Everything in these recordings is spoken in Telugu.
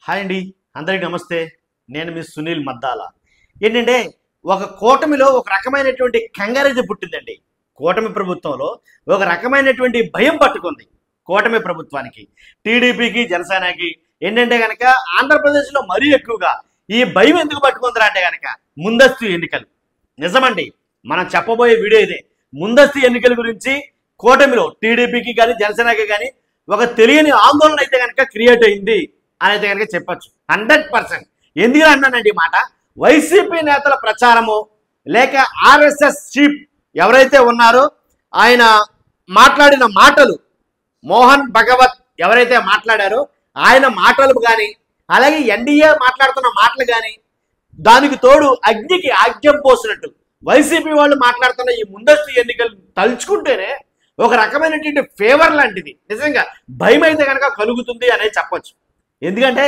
హాయ్ అండి, అందరికీ నమస్తే. నేను మీ సునీల్ మద్దాల. ఏంటంటే ఒక కూటమిలో ఒక రకమైనటువంటి కంగారైతే పుట్టిందండి. కూటమి ప్రభుత్వంలో ఒక రకమైనటువంటి భయం పట్టుకుంది కూటమి ప్రభుత్వానికి, టీడీపీకి, జనసేనకి. ఏంటంటే కనుక ఆంధ్రప్రదేశ్లో మరీ ఎక్కువగా ఈ భయం ఎందుకు పట్టుకుంటారా అంటే కనుక ముందస్తు ఎన్నికలు. నిజమండి, మనం చెప్పబోయే వీడియో ఇదే. ముందస్తు ఎన్నికల గురించి కూటమిలో టీడీపీకి కానీ జనసేనకి కానీ ఒక తెలియని ఆందోళన అయితే కనుక క్రియేట్ అయింది అని అయితే కనుక చెప్పచ్చు 100%. ఎందుకు అన్నానండి ఈ మాట? వైసీపీ నేతల ప్రచారము లేక ఆర్ఎస్ఎస్ చీఫ్ ఎవరైతే ఉన్నారో ఆయన మాట్లాడిన మాటలు, మోహన్ భగవత్ ఎవరైతే మాట్లాడారో ఆయన మాటలు కానీ, అలాగే ఎన్డీఏ మాట్లాడుతున్న మాటలు కానీ, దానికి తోడు అగ్నికి ఆజ్యం పోసినట్టు వైసీపీ వాళ్ళు మాట్లాడుతున్న ఈ ముందస్తు ఎన్నికలు తలుచుకుంటేనే ఒక రకమైనటువంటి ఫేవర్ లాంటిది. నిజంగా భయం అయితే కనుక కలుగుతుంది అనేది చెప్పచ్చు. ఎందుకంటే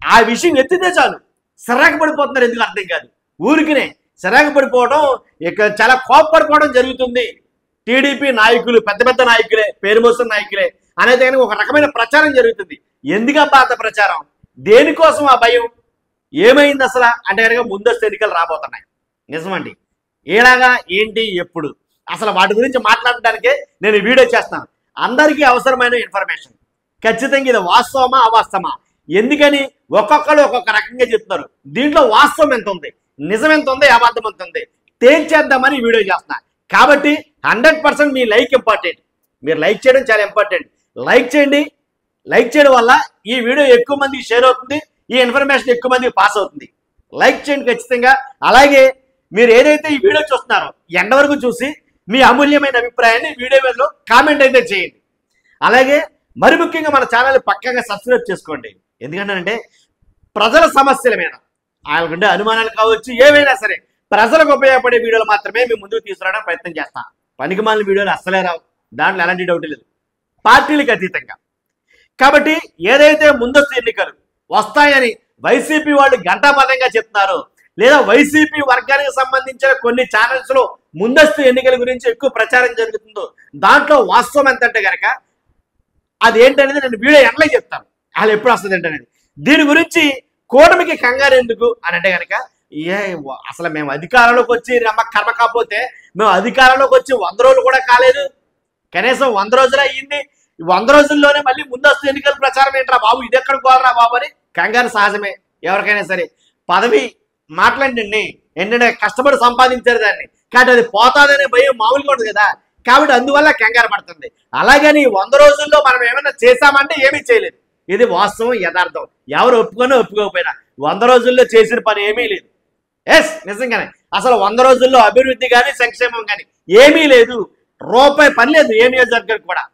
ఆ విషయం ఎత్తితే చాలు సరాకు పడిపోతున్నారు. ఎందుకు అర్థం కాదు. ఊరికినే సరాకు పడిపోవడం, ఇక చాలా కోపపడిపోవడం జరుగుతుంది. టీడీపీ నాయకులు పెద్ద పెద్ద నాయకులే, పేరు మోస్తున్న నాయకులే అనేది కనుక ఒక రకమైన ప్రచారం జరుగుతుంది. ఎందుకబ్బా అంత ప్రచారం? దేనికోసం ఆ భయం? ఏమైంది అసలు అంటే కనుక ముందస్తు ఎన్నికలు రాబోతున్నాయి. నిజమండి. ఏలాగా, ఏంటి, ఎప్పుడు, అసలు వాటి గురించి మాట్లాడడానికే నేను వీడియో చేస్తాను. అందరికీ అవసరమైన ఇన్ఫర్మేషన్. ఖచ్చితంగా ఇది వాస్తవమా అవాస్తవమా, ఎందుకని ఒక్కొక్కరు ఒక్కొక్క రకంగా చెప్తున్నారు. దీంట్లో వాస్తవం ఎంత ఉంది, నిజం ఎంత ఉంది, అబద్ధం ఎంత ఉంది తేల్చేద్దామని వీడియో చేస్తున్నా. కాబట్టి 100% మీ లైక్ ఇంపార్టెంట్. మీరు లైక్ చేయడం చాలా ఇంపార్టెంట్. లైక్ చేయండి. లైక్ చేయడం వల్ల ఈ వీడియో ఎక్కువ మందికి షేర్ అవుతుంది, ఈ ఇన్ఫర్మేషన్ ఎక్కువ మందికి పాస్ అవుతుంది. లైక్ చేయండి ఖచ్చితంగా. అలాగే మీరు ఏదైతే ఈ వీడియో చూస్తున్నారో ఎండ వరకు చూసి మీ అమూల్యమైన అభిప్రాయాన్ని వీడియో మీదలో కామెంట్ అయితే చేయండి. అలాగే మరి ముఖ్యంగా మన ఛానల్ పక్కాగా సబ్స్క్రైబ్ చేసుకోండి. ఎందుకంటే ప్రజల సమస్యల మీద వాళ్ళకుండే అనుమానాలు కావచ్చు, ఏవైనా సరే ప్రజలకు ఉపయోగపడే వీడియోలు మాత్రమే మేము ముందుకు తీసుకురావడానికి ప్రయత్నం చేస్తాం. పనికిమాలిన వీడియోలు అస్సలే రావు, దాంట్లో ఎలాంటి డౌట్ లేదు, పార్టీలకు అతీతంగా. కాబట్టి ఏదైతే ముందస్తు ఎన్నికలు వస్తాయని వైసీపీ వాళ్ళు ఘంటాపథంగా చెప్తున్నారో, లేదా వైసీపీ వర్గానికి సంబంధించిన కొన్ని ఛానల్స్ లో ముందస్తు ఎన్నికల గురించి ఎక్కువ ప్రచారం జరుగుతుందో దాంట్లో వాస్తవం ఎంతంటే కనుక అది ఏంటనేది నేను వీడియో ఎండ్లో చెప్తాను. వాళ్ళు ఎప్పుడు వస్తుంది ఏంటనేది. దీని గురించి కూటమికి కంగారు ఎందుకు అని అంటే కనుక, అసలు మేము అధికారంలోకి వచ్చి కర్మ కాకపోతే మేము అధికారంలోకి వచ్చి 100 రోజులు కూడా కాలేదు, కనీసం 100 రోజులు అయ్యింది. 100 రోజుల్లోనే మళ్ళీ ముందస్తు ఎన్నికల ప్రచారం ఏంట్రా బాబు, ఇది ఎక్కడ కోలరా బాబు అని కంగారు సహజమే. ఎవరికైనా సరే పదవి మాట్లాడండి, ఏంటంటే కష్టపడి సంపాదించారు దాన్ని, కాబట్టి అది పోతాదనే భయం మామూలుగా ఉంటుంది కదా. కాబట్టి అందువల్ల కంగారు పడుతుంది. అలాగని 100 రోజుల్లో మనం ఏమైనా చేశామంటే ఏమీ చేయలేదు. ఇది వాస్తవం, యథార్థం. ఎవరు ఒప్పుకున్నా ఒప్పుకోకపోయినా 100 రోజుల్లో చేసిన పని ఏమీ లేదు. ఎస్, నిజంగానే అసలు 100 రోజుల్లో అభివృద్ధి కానీ సంక్షేమం కానీ ఏమీ లేదు. రూపాయి పని లేదు ఏ నియోజకవర్గం కూడా.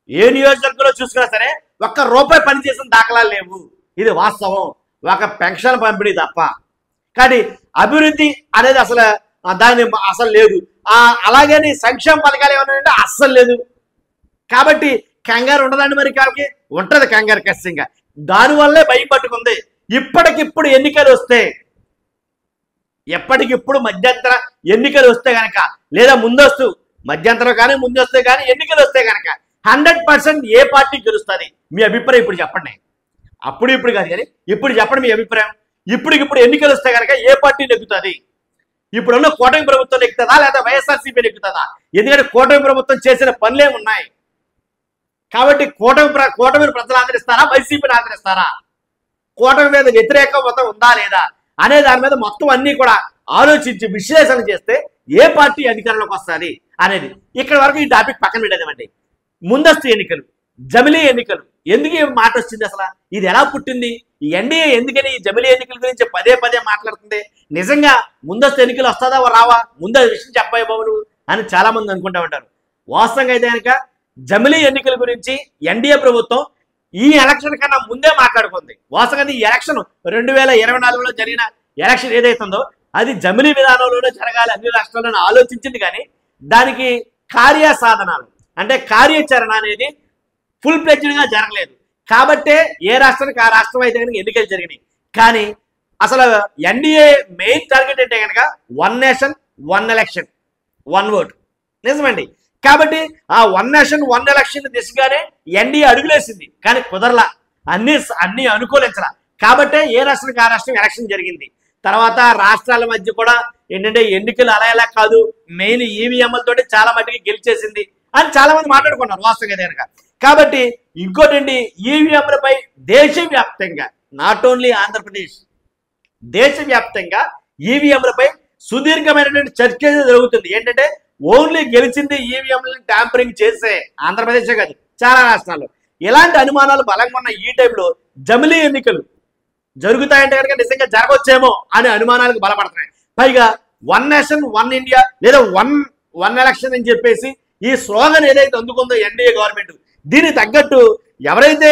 ఏ నియోజకవర్గంలో చూసుకున్నా సరే ఒక్క రూపాయి పని చేసిన దాఖలాలు లేవు. ఇది వాస్తవం. ఒక పెన్షన్ పంపిణీ తప్ప. కానీ అభివృద్ధి అనేది అసలు దాని అసలు లేదు. అలాగని సంక్షేమ పథకాలు ఏమన్నా అంటే అస్సలు లేదు. కాబట్టి కంగారు ఉండదండి. మరి కాకి ఉంటది కంగారు ఖచ్చితంగా. దానివల్లే భయం పట్టుకుంది. ఇప్పటికిప్పుడు ఎన్నికలు వస్తే, ఎప్పటికిప్పుడు మధ్యంతర ఎన్నికలు వస్తే కనుక, లేదా ముందస్తు మధ్యంతరం కానీ ముందస్తు కానీ ఎన్నికలు వస్తే కనుక 100% ఏ పార్టీ గెలుస్తుంది? మీ అభిప్రాయం ఇప్పుడు చెప్పండి. అప్పుడు ఇప్పుడు కాదు కానీ ఇప్పుడు చెప్పండి మీ అభిప్రాయం. ఇప్పటికిప్పుడు ఎన్నికలు వస్తే కనుక ఏ పార్టీ నెగ్గుతుంది? ఇప్పుడున్న కూటమి ప్రభుత్వం నెగ్గుతుందా లేదా వైఎస్ఆర్సీపీ నెగ్గుతుందా? ఎందుకంటే కూటమి ప్రభుత్వం చేసిన పనులే ఉన్నాయి. కాబట్టి కూటమిని ప్రజలు ఆదరిస్తారా, వైసీపీని ఆదరిస్తారా, కూటమి మీద వ్యతిరేక మతం ఉందా లేదా అనే దాని మీద మొత్తం అన్ని కూడా ఆలోచించి విశ్లేషణ చేస్తే ఏ పార్టీ అధికారంలోకి వస్తుంది అనేది. ఇక్కడ వరకు ఈ టాపిక్ పక్కన పెట్టేదామండి. ముందస్తు ఎన్నికలు, జమిలీ ఎన్నికలు ఎందుకు ఈ మాట వచ్చింది? అసలు ఇది ఎలా పుట్టింది? ఈ ఎన్డీఏ ఎందుకని ఈ జమిలీ ఎన్నికల గురించి పదే పదే మాట్లాడుతుంది? నిజంగా ముందస్తు ఎన్నికలు వస్తుందా రావా, ముందు విషయం చెప్పాయి బాబులు అని చాలా మంది అనుకుంటా ఉంటారు. వాస్తవంగా అయితే కనుక జమిలీ ఎన్నికల గురించి ఎన్డీఏ ప్రభుత్వం ఈ ఎలక్షన్ కన్నా ముందే మాట్లాడుకుంది. వాస్తవంగా ఈ ఎలక్షన్ 2024లో జరిగిన ఎలక్షన్ ఏదైతుందో అది జమిలీ విధానంలోనే జరగాలి, అన్ని రాష్ట్రాల్లోనే ఆలోచించింది. కానీ దానికి కార్యసాధనాలు అంటే కార్యాచరణ అనేది ఫుల్ ఫ్లెడ్జ్డ్గా జరగలేదు. కాబట్టే ఏ రాష్ట్రానికి ఆ రాష్ట్రం అయితే కనుక ఎన్నికలు జరిగినాయి. కానీ అసలు ఎన్డీఏ మెయిన్ టార్గెట్ అంటే కనుక 1 నేషన్ 1 ఎలక్షన్ 1 ఓట్. నిజమండి. కాబట్టి ఆ 1 నేషన్ 1 ఎలక్షన్ దిశగానే ఎన్డీఏ అడుగులేసింది. కానీ కుదరలా. అన్ని అన్ని అనుకూలించాల. కాబట్టే ఏ రాష్ట్రానికి ఆ రాష్ట్రం ఎలక్షన్ జరిగింది. తర్వాత రాష్ట్రాల మధ్య కూడా ఏంటంటే ఎన్నికలు అలా ఎలా కాదు, మెయిన్ ఈవీఎంలతోటి చాలా మట్టికి గెలిచేసింది అని చాలా మంది మాట్లాడుకున్నారు వాస్తవంగా కనుక. కాబట్టి ఇంకోటండి, ఈవీఎంలపై దేశవ్యాప్తంగా, నాట్ ఓన్లీ ఆంధ్రప్రదేశ్, దేశవ్యాప్తంగా ఈవీఎంలపై సుదీర్ఘమైనటువంటి చర్చ జరుగుతుంది. ఏంటంటే ఓన్లీ గెలిచింది ఈవీఎంలను ట్యాంపరింగ్ చేసే ఆంధ్రప్రదేశే కాదు, చాలా రాష్ట్రాల్లో ఇలాంటి అనుమానాలు బలంగా ఉన్న ఈ టైంలో జమిలీ ఎన్నికలు జరుగుతాయంటే కనుక నిజంగా జరగవచ్చేమో అనే అనుమానాలకు బలపడుతున్నాయి. పైగా వన్ నేషన్ వన్ ఇండియా లేదా వన్ ఎలక్షన్ అని చెప్పేసి ఈ స్లోగన్ ఏదైతే అందుకుందో ఎన్డీఏ గవర్నమెంట్, దీనికి తగ్గట్టు ఎవరైతే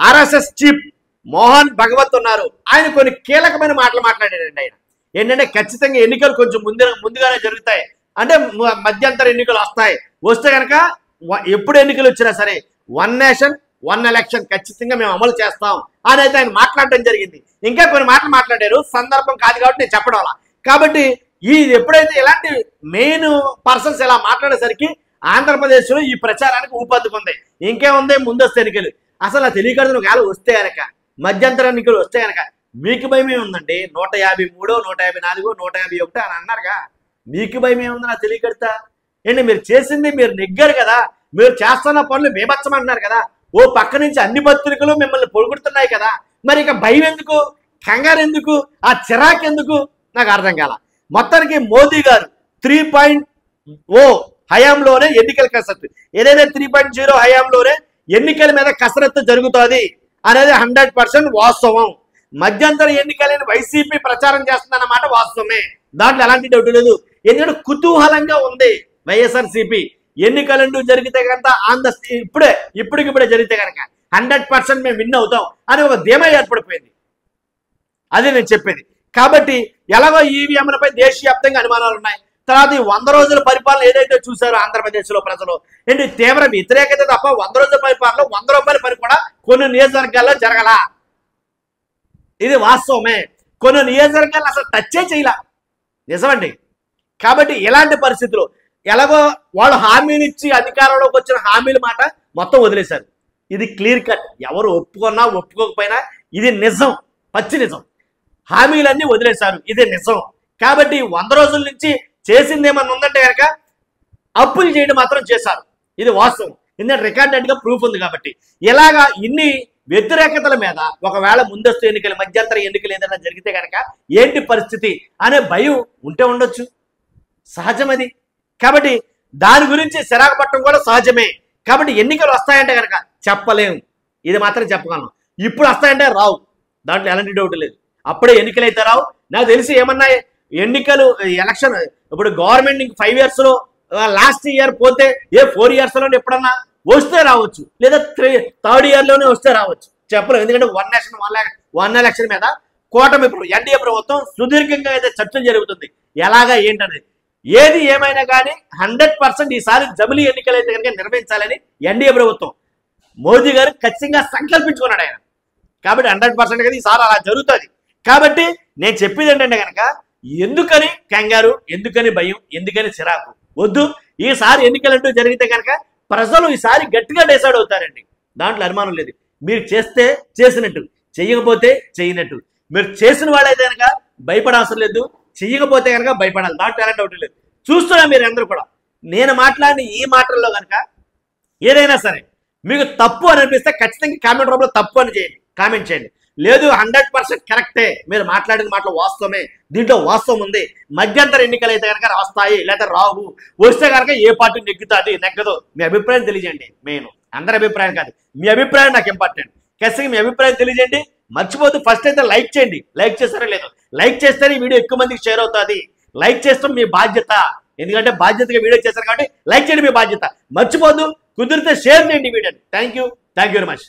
ఆర్ఎస్ఎస్ చీఫ్ మోహన్ భగవత్ ఉన్నారో ఆయన కొన్ని కీలకమైన మాటలు మాట్లాడాడండి. ఆయన ఏంటంటే ఖచ్చితంగా ఎన్నికలు కొంచెం ముందుగానే జరుగుతాయి, అంటే మధ్యంతర ఎన్నికలు వస్తే కనుక ఎప్పుడు ఎన్నికలు వచ్చినా సరే వన్ నేషన్ వన్ ఎలక్షన్ ఖచ్చితంగా మేము అమలు చేస్తాం అని అయితే ఆయన మాట్లాడడం జరిగింది. ఇంకా కొన్ని మాటలు మాట్లాడారు, సందర్భం కాదు కాబట్టి నేను చెప్పడం అలా. కాబట్టి ఎప్పుడైతే ఇలాంటి మెయిన్ పర్సన్స్ ఇలా మాట్లాడేసరికి ఆంధ్రప్రదేశ్లో ఈ ప్రచారానికి ఊపందుకుంది. ఇంకేముంది, ముందస్తు ఎన్నికలు అసలు తెలియకూడదు. ఒకవేళ వస్తే కనుక మధ్యంతర ఎన్నికలు వస్తే కనుక మీకు భయమే ఉందండి. 153, 154, 151 అని అన్నారుగా, మీకు భయమే ఉంది నాకు తెలియకడతా ఏంటి? మీరు చేసింది మీరు నెగ్గారు కదా, మీరు చేస్తున్న పనులు బీభత్సమంటున్నారు కదా, ఓ పక్క నుంచి అన్ని పత్రికలు మిమ్మల్ని పొగుడుతున్నాయి కదా, మరి ఇక భయం ఎందుకు, కంగారు ఎందుకు, ఆ చిరాకు ఎందుకు నాకు అర్థం కాల. మొత్తానికి మోదీ గారు 3.0 హయాంలోనే ఎన్నికల కసరత్తు, ఏదైతే 3.0 హయాంలోనే ఎన్నికల మీద కసరత్తు జరుగుతుంది అనేది 100% వాస్తవం. మధ్యంతర ఎన్నికలని వైసీపీ ప్రచారం చేస్తుందన్నమాట వాస్తవమే, దాంట్లో ఎలాంటి డౌట్ లేదు. ఎందుకంటే కుతూహలంగా ఉంది వైఎస్ఆర్సీపీ. ఎన్నికలు జరిగితే కనుక ఇప్పటికిప్పుడే జరిగితే కనుక 100% మేము విన్ అవుతాం అని ఒక ధీమా ఏర్పడిపోయింది. అది నేను చెప్పేది. కాబట్టి ఎలాగో ఈవీఎంలపై దేశవ్యాప్తంగా అనుమానాలు ఉన్నాయి. తర్వాత ఈ 100 రోజుల పరిపాలన ఏదైతే చూసారో ఆంధ్రప్రదేశ్లో ప్రజలు ఏంటి తీవ్ర వ్యతిరేకత తప్ప 100 రోజుల పరిపాలనలో 100 రూపాయల పని కూడా కొన్ని నియోజకవర్గాల్లో జరగల. ఇది వాస్తవమే. కొన్ని నియోజకవర్గాలు అసలు టచ్చే చేయలే, నిజమండి. కాబట్టి ఇలాంటి పరిస్థితులు ఎలాగో వాళ్ళు హామీలు ఇచ్చి అధికారంలోకి వచ్చిన హామీల మాట మొత్తం వదిలేశారు. ఇది క్లియర్ కట్, ఎవరు ఒప్పుకున్నా ఒప్పుకోకపోయినా ఇది నిజం, పచ్చి నిజం. హామీలన్నీ వదిలేశారు, ఇది నిజం. కాబట్టి 100 రోజుల నుంచి చేసింది ఏమన్నా ఉందంటే కనుక అప్పులు చేయడం మాత్రం చేశారు, ఇది వాస్తవం. ఎందుకంటే రికార్డెడ్గా ప్రూఫ్ ఉంది. కాబట్టి ఇలాగా ఇన్ని వ్యతిరేకతల మీద ఒకవేళ ముందస్తు ఎన్నికలు మధ్యంతర ఎన్నికలు ఏదైనా జరిగితే కనుక ఏంటి పరిస్థితి అనే భయం ఉంటే ఉండొచ్చు, సహజమది. కాబట్టి దాని గురించి సిరాకు పట్టడం కూడా సహజమే. కాబట్టి ఎన్నికలు వస్తాయంటే కనుక చెప్పలేము, ఇది మాత్రం చెప్పగలను. ఇప్పుడు వస్తాయంటే రావు, దాంట్లో ఎలాంటి డౌట్ లేదు. అప్పుడే ఎన్నికలు అయితే రావు. నాకు తెలిసి ఏమన్నా ఎన్నికలు ఎలక్షన్ ఇప్పుడు గవర్నమెంట్ 5 yearsలో లాస్ట్ ఇయర్ పోతే 4 yearsలో ఎప్పుడన్నా వస్తే రావచ్చు, లేదా 3rd yearలోనే వస్తే రావచ్చు, చెప్పలేము. ఎందుకంటే వన్ నేషన్ వన్ ఎలక్షన్ మీద కూటమి ఎన్డీఏ ప్రభుత్వం సుదీర్ఘంగా అయితే చర్చలు జరుగుతుంది ఎలాగా ఏంటనేది. ఏది ఏమైనా కానీ 100% ఈసారి జమిలీ ఎన్నికలు అయితే కనుక నిర్వహించాలని ఎన్డీఏ ప్రభుత్వం మోదీ గారు ఖచ్చితంగా సంకల్పించుకున్నాడు ఆయన. కాబట్టి 100% కదా ఈసారి అలా జరుగుతుంది. కాబట్టి నేను చెప్పేది ఏంటంటే కనుక ఎందుకని కంగారు, ఎందుకని భయం, ఎందుకని చిరాకు వద్దు. ఈసారి ఎన్నికలంటూ జరిగితే కనుక ప్రజలు ఈసారి గట్టిగా డిసైడ్ అవుతారండి, దాంట్లో అనుమానం లేదు. మీరు చేస్తే చేసినట్టు, చెయ్యకపోతే చేయనట్టు. మీరు చేసిన వాళ్ళైతే కనుక భయపడాల్సిన లేదు, చెయ్యకపోతే కనుక భయపడాలి, దాంట్లో ఎలాంటి డౌట్ లేదు. చూస్తున్నా మీరు అందరూ కూడా నేను మాట్లాడిన ఈ మాటల్లో కనుక ఏదైనా సరే మీకు తప్పు అని అనిపిస్తే ఖచ్చితంగా కామెంట్ రూపంలో తప్పు అని చేయండి, కామెంట్ చేయండి. లేదు 100% కరెక్టే, మీరు మాట్లాడిన మాటలు వాస్తవమే, దీంట్లో వాస్తవం ఉంది. మధ్యంతర ఎన్నికలు అయితే కనుక వస్తాయి లేదా రావు, వస్తే కనుక ఏ పార్టీ నెగ్గుతుంది నెగ్గదు, మీ అభిప్రాయం తెలియజేయండి. మెయిన్ అందరి అభిప్రాయం కాదు, మీ అభిప్రాయం నాకు ఇంపార్టెంట్. ఖచ్చితంగా మీ అభిప్రాయం తెలియజేయండి. మర్చిపోతూ ఫస్ట్ అయితే లైక్ చేయండి, లైక్ చేస్తారో లేదు, లైక్ చేస్తేనే ఈ వీడియో ఎక్కువ మందికి షేర్ అవుతుంది. లైక్ చేస్తాం మీ బాధ్యత, ఎందుకంటే బాధ్యతగా వీడియో చేశారు కాబట్టి లైక్ చేయండి, మీ బాధ్యత. మర్చిపోదు, కుదిరితే షేర్ చేయండి వీడియోని. Thank you very much.